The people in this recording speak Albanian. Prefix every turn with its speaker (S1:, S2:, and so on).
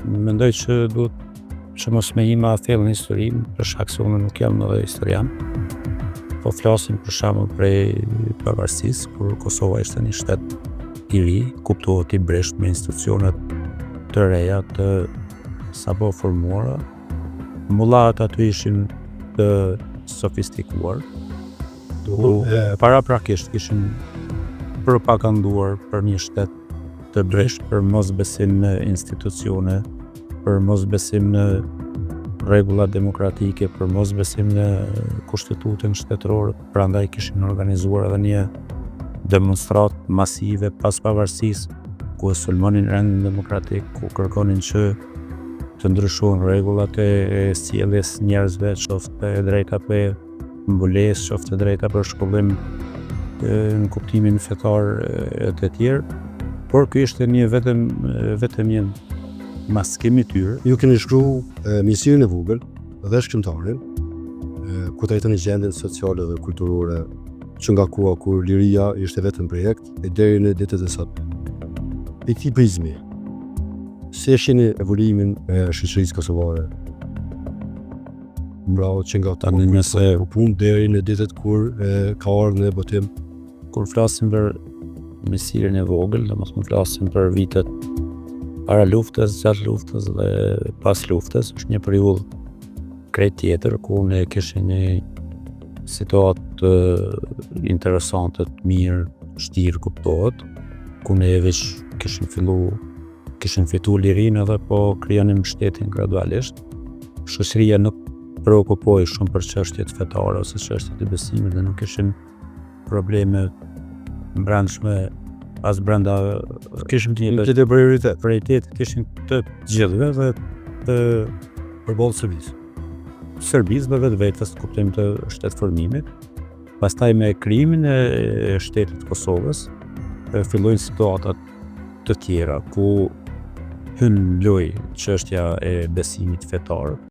S1: Mendoj që duhet që mos me ima thellë në historinë, për shkak se unë nuk jam edhe historian. Po flasim për shembull prej pavarësisë, kur Kosova ishte një shtet i ri, kuptohet i bresht me institucionet të reja të sapo formuara. Mullat aty ishin të sofistikuar. Paraprakisht kishin propaganduar për një shtet të bresht, për mos besim në institucione, për mos besim në rregulla demokratike, për mos besim në kushtetutën shtetërore. Prandaj kishin organizuar edhe një demonstratë masive pas pavarësisë, ku e sulmonin rendin demokratik, ku kërkonin që të ndryshohen rregullat e sjelljes njerëzve, qoftë drejta për mbulesë, qoftë drejta për shkollim në kuptimin fetar e të tjerë. Por ky ishte vetëm një maskim i tyre.
S2: Ju keni shkruar Misirin e vogël dhe Shkrimtarin, ku trajtoni gjendjen sociale dhe kulturore që nga koha kur liria ishte vetëm projekt e deri në ditët e sot. I këtij prizmi, si e shihni evoluimin e shoqërisë kosovare? Bravo që nga
S1: tani nëse
S2: u punë deri në ditët kur ka ardhur në botim.
S1: Kur flasim për Misirin e vogël, domethënë flasim për vitet para luftës, gjatë luftës dhe pas luftës, është një periudhë krejt tjetër ku ne kishim një situatë interesante, të mirë, vështirë kuptohet, ku ne veç kishim fituar lirinë edhe po krijonim shtetin gradualisht. Shoqëria nuk preokupoi shumë për çështjet fetare ose çështjet e besimit dhe nuk kishin probleme brendshme as brenda, kishim
S2: të prioritet
S1: kishin të gjithëve dhe të
S2: përballë
S1: Serbisë dhe vetvetes në kuptim të shtetformimit. Pastaj me krijimin e shtetit të Kosovës fillojnë situatat të tjera ku hyn loj çështja e besimit fetar.